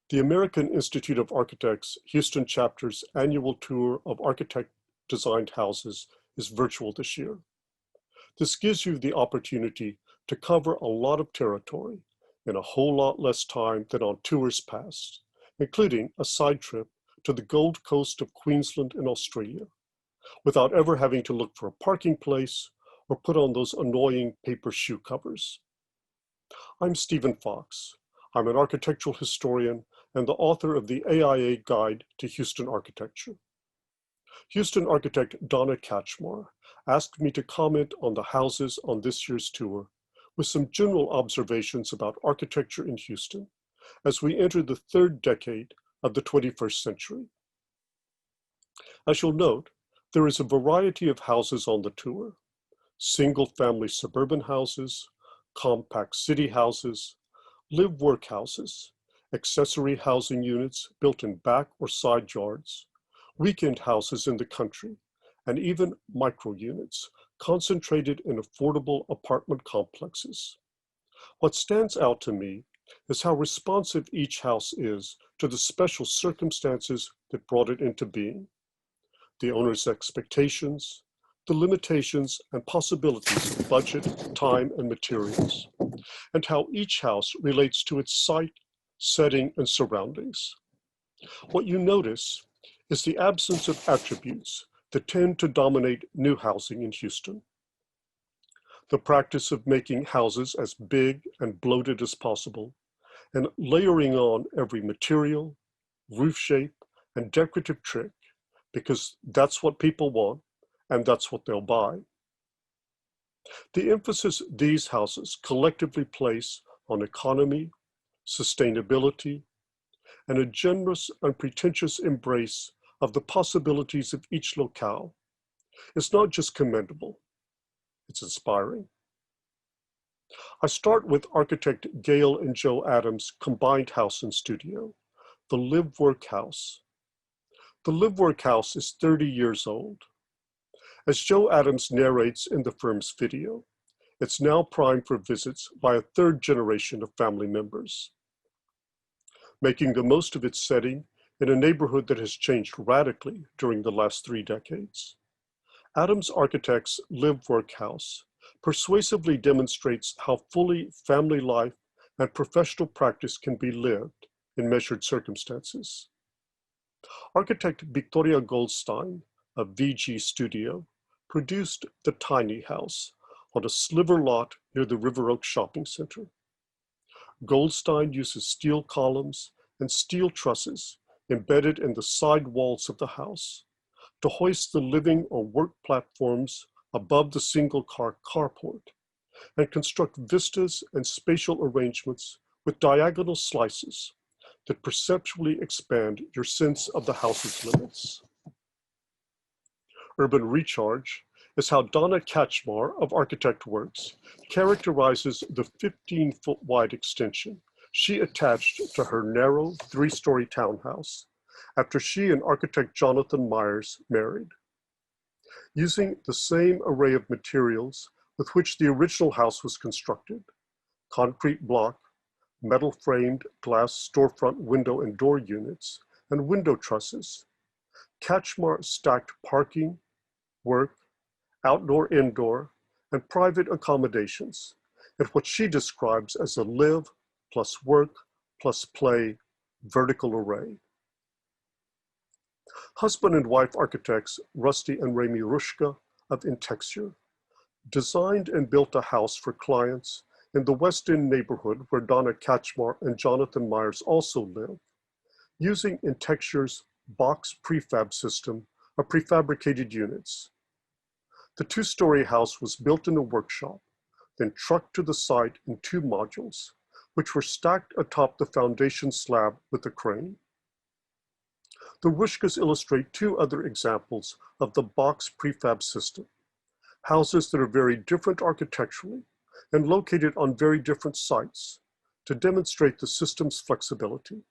The American Institute of Architects Houston chapter's annual tour of architect-designed houses is virtual this year. This gives you the opportunity to cover a lot of territory in a whole lot less time than on tours past, including a side trip to the Gold Coast of Queensland in Australia, without ever having to look for a parking place or put on those annoying paper shoe covers. I'm Stephen Fox. I'm an architectural historian and the author of the AIA Guide to Houston Architecture. Houston architect Donna Katchmar asked me to comment on the houses on this year's tour with some general observations about architecture in Houston as we enter the third decade of the 21st century. As you'll note, there is a variety of houses on the tour: single-family suburban houses, compact city houses, live-work houses, accessory housing units built in back or side yards, weekend houses in the country, and even micro-units concentrated in affordable apartment complexes. What stands out to me is how responsive each house is to the special circumstances that brought it into being, the owner's expectations, the limitations and possibilities of budget, time, and materials, and how each house relates to its site, setting, and surroundings. What you notice is the absence of attributes that tend to dominate new housing in Houston. The practice of making houses as big and bloated as possible, and layering on every material, roof shape, and decorative trick, because that's what people want, and that's what they'll buy. The emphasis these houses collectively place on economy, sustainability, and a generous, unpretentious embrace of the possibilities of each locale is not just commendable, it's inspiring. I start with architect Gail and Joe Adams' combined house and studio, the Live Work House. The Live Work House is 30 years old. As Joe Adams narrates in the firm's video, it's now primed for visits by a third generation of family members. Making the most of its setting in a neighborhood that has changed radically during the last 3 decades, Adams Architects' Live Work House persuasively demonstrates how fully family life and professional practice can be lived in measured circumstances. Architect Victoria Goldstein of VG Studio produced the tiny house on a sliver lot near the River Oaks Shopping Center. Goldstein uses steel columns and steel trusses embedded in the side walls of the house to hoist the living or work platforms above the single-car carport and construct vistas and spatial arrangements with diagonal slices that perceptually expand your sense of the house's limits. Urban recharge is how Donna Katchmar of Architect Works characterizes the 15-foot wide extension she attached to her narrow 3-story townhouse after she and architect Jonathan Myers married. Using the same array of materials with which the original house was constructed, concrete block, metal framed glass storefront window and door units, and window trusses, Katchmar stacked parking, work, outdoor, indoor, and private accommodations at what she describes as a live plus work plus play vertical array. Husband and wife architects Rusty and Remy Rushka of Intexure designed and built a house for clients in the West End neighborhood where Donna Katchmar and Jonathan Myers also live, using Intexure's box prefab system of prefabricated units. The 2-story house was built in a workshop, then trucked to the site in 2 modules, which were stacked atop the foundation slab with a crane. The Rushkas illustrate 2 other examples of the box prefab system, houses that are very different architecturally and located on very different sites to demonstrate the system's flexibility.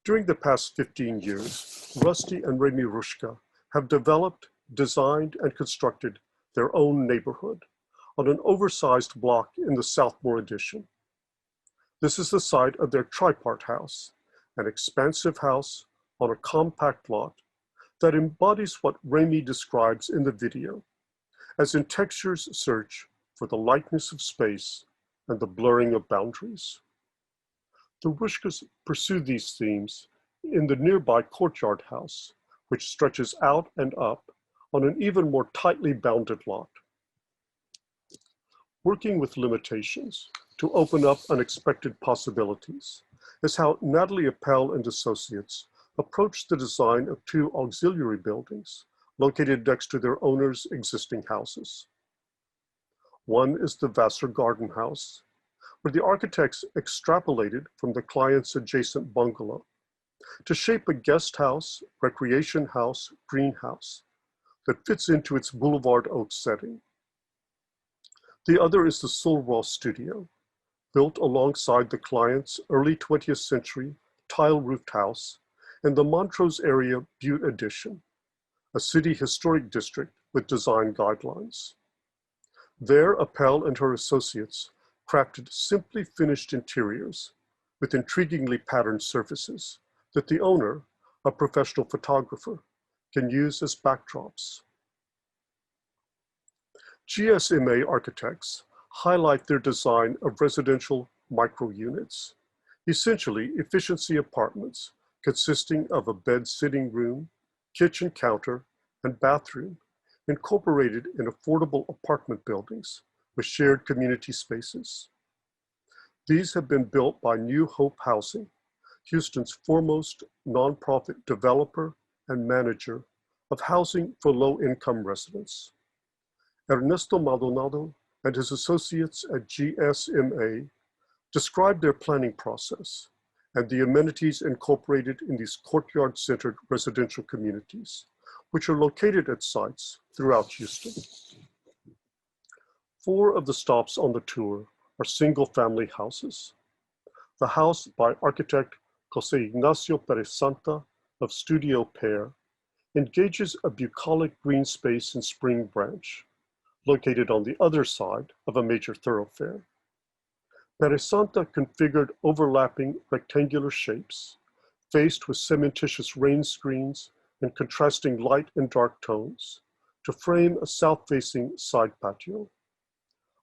During the past 15 years, Rusty and Remy Rushka have developed, designed, and constructed their own neighborhood on an oversized block in the Southmore Addition. This is the site of their tripart house, an expansive house on a compact lot that embodies what Remy describes in the video, as in textures search for the lightness of space and the blurring of boundaries. The Wishkas pursue these themes in the nearby courtyard house, which stretches out and up on an even more tightly bounded lot. Working with limitations to open up unexpected possibilities is how Natalie Appel and Associates approached the design of two auxiliary buildings located next to their owners' existing houses. One is the Vassar Garden House, where the architects extrapolated from the client's adjacent bungalow to shape a guest house, recreation house, greenhouse that fits into its Boulevard Oaks setting. The other is the Solroy Studio, built alongside the client's early 20th century tile-roofed house in the Montrose area Butte Addition, a city historic district with design guidelines. There, Appel and her associates crafted simply finished interiors with intriguingly patterned surfaces that the owner, a professional photographer, can use as backdrops. GSMA architects highlight their design of residential micro-units, essentially efficiency apartments consisting of a bed sitting room, kitchen counter, and bathroom incorporated in affordable apartment buildings with shared community spaces. These have been built by New Hope Housing, Houston's foremost nonprofit developer and manager of housing for low-income residents. Ernesto Maldonado and his associates at GSMA described their planning process and the amenities incorporated in these courtyard-centered residential communities, which are located at sites throughout Houston. 4 of the stops on the tour are single-family houses. The house by architect Jose Ignacio Perez Santa of Studio Pear engages a bucolic green space in Spring Branch, located on the other side of a major thoroughfare. Perez Santa configured overlapping rectangular shapes, faced with cementitious rain screens and contrasting light and dark tones, to frame a south-facing side patio.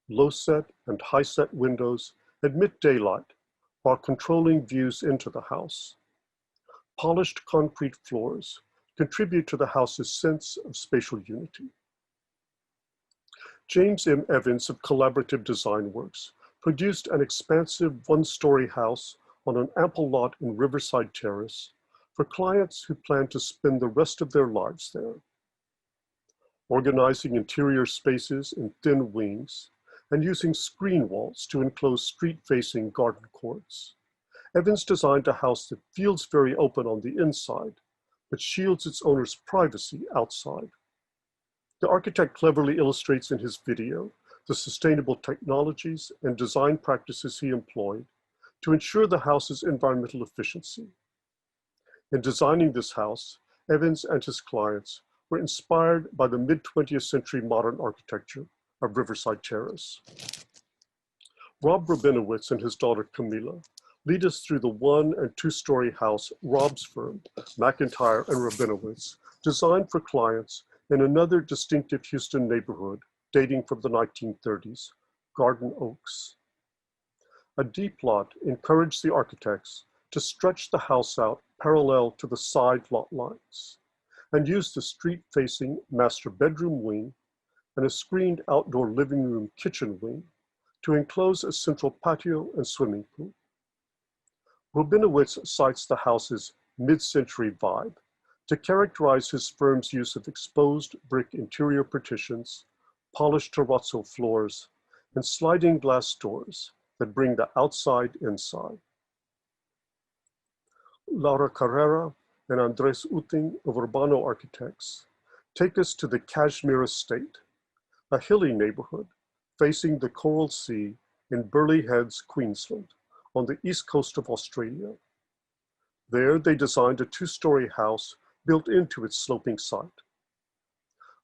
Low-set and high-set windows admit daylight while controlling views into the house. Polished concrete floors contribute to the house's sense of spatial unity. James M. Evans of Collaborative Design Works produced an expansive one-story house on an ample lot in Riverside Terrace for clients who plan to spend the rest of their lives there. Organizing interior spaces in thin wings and using screen walls to enclose street-facing garden courts, Evans designed a house that feels very open on the inside, but shields its owner's privacy outside. The architect cleverly illustrates in his video the sustainable technologies and design practices he employed to ensure the house's environmental efficiency. In designing this house, Evans and his clients were inspired by the mid-20th century modern architecture of Riverside Terrace. Rob Rabinowitz and his daughter Camila lead us through the 1- and 2-story house Rob's firm, McIntyre and Rabinowitz, designed for clients in another distinctive Houston neighborhood dating from the 1930s, Garden Oaks. A deep lot encouraged the architects to stretch the house out parallel to the side lot lines and use the street-facing master bedroom wing and a screened outdoor living room kitchen wing to enclose a central patio and swimming pool. Rabinowitz cites the house's mid-century vibe to characterize his firm's use of exposed brick interior partitions, polished terrazzo floors, and sliding glass doors that bring the outside inside. Laura Carrera and Andres Uting of Urbano Architects take us to the Kashmir Estate, a hilly neighborhood facing the Coral Sea in Burleigh Heads, Queensland, on the east coast of Australia. There, they designed a 2-story house built into its sloping site.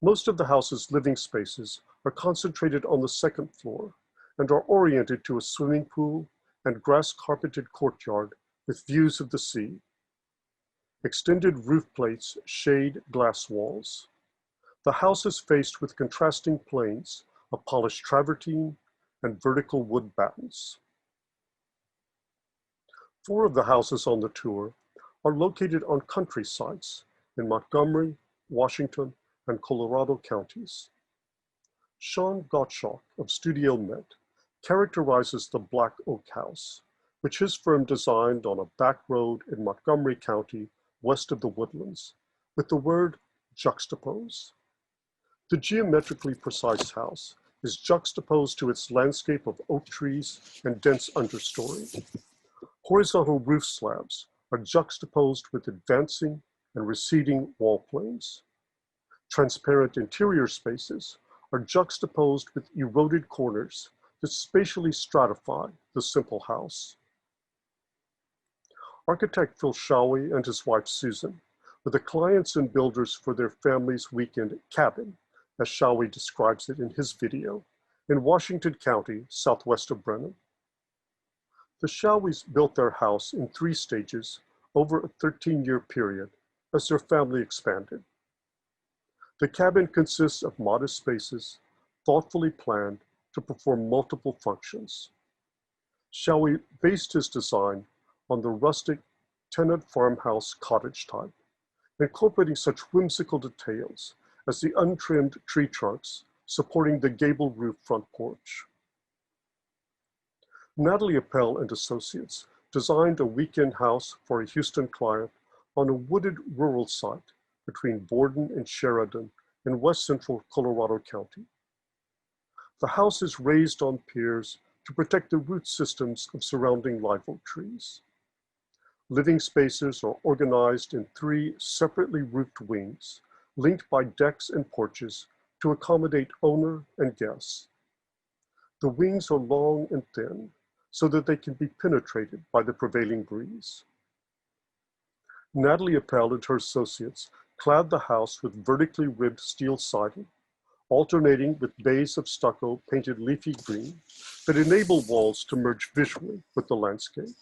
Most of the house's living spaces are concentrated on the 2nd floor and are oriented to a swimming pool and grass-carpeted courtyard with views of the sea. Extended roof plates shade glass walls. The house is faced with contrasting planes of polished travertine and vertical wood battens. 4 of the houses on the tour are located on country sites in Montgomery, Washington, and Colorado counties. Sean Gottschalk of Studio Met characterizes the Black Oak House, which his firm designed on a back road in Montgomery County, west of the Woodlands, with the word juxtapose. The geometrically precise house is juxtaposed to its landscape of oak trees and dense understory. Horizontal roof slabs are juxtaposed with advancing and receding wall planes. Transparent interior spaces are juxtaposed with eroded corners that spatially stratify the simple house. Architect Phil Showie and his wife Susan were the clients and builders for their family's weekend cabin, as Showie describes it in his video, in Washington County, southwest of Brenham. The Showies built their house in 3 stages over a 13-year period as their family expanded. The cabin consists of modest spaces, thoughtfully planned to perform multiple functions. Showie based his design on the rustic tenant farmhouse cottage type, incorporating such whimsical details as the untrimmed tree trunks supporting the gable roof front porch. Natalie Appel and Associates designed a weekend house for a Houston client on a wooded rural site between Borden and Sheridan in west central Colorado County. The house is raised on piers to protect the root systems of surrounding live oak trees. Living spaces are organized in 3 separately roofed wings, linked by decks and porches to accommodate owner and guests. The wings are long and thin, so that they can be penetrated by the prevailing breeze. Natalie Appel and her associates clad the house with vertically ribbed steel siding, alternating with bays of stucco painted leafy green that enable walls to merge visually with the landscape.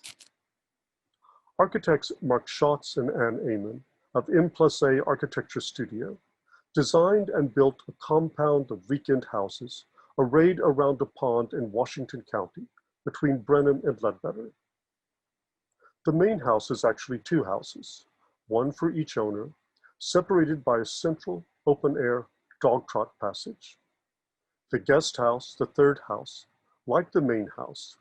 Architects Mark Schatz and Ann Amon of M+A Architecture Studio designed and built a compound of weekend houses arrayed around a pond in Washington County between Brenham and Ledbetter. The main house is actually 2 houses, one for each owner, separated by a central open-air dog trot passage. The guest house, the 3rd house, like the main house,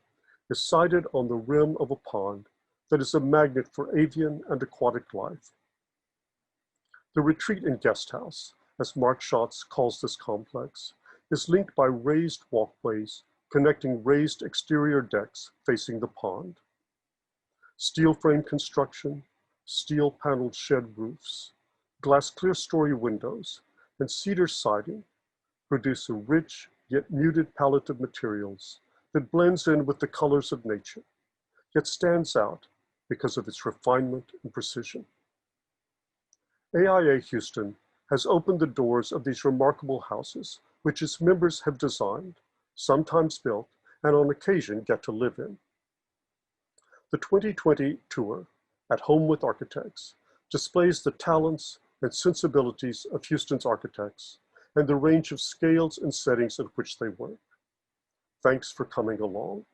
is sited on the rim of a pond that is a magnet for avian and aquatic life. The retreat and guest house, as Mark Schatz calls this complex, is linked by raised walkways connecting raised exterior decks facing the pond. Steel frame construction, steel paneled shed roofs, glass clerestory windows, and cedar siding produce a rich yet muted palette of materials that blends in with the colors of nature, yet stands out because of its refinement and precision. AIA Houston has opened the doors of these remarkable houses, which its members have designed, sometimes built, and on occasion get to live in. The 2020 tour, At Home with Architects, displays the talents and sensibilities of Houston's architects and the range of scales and settings in which they work. Thanks for coming along.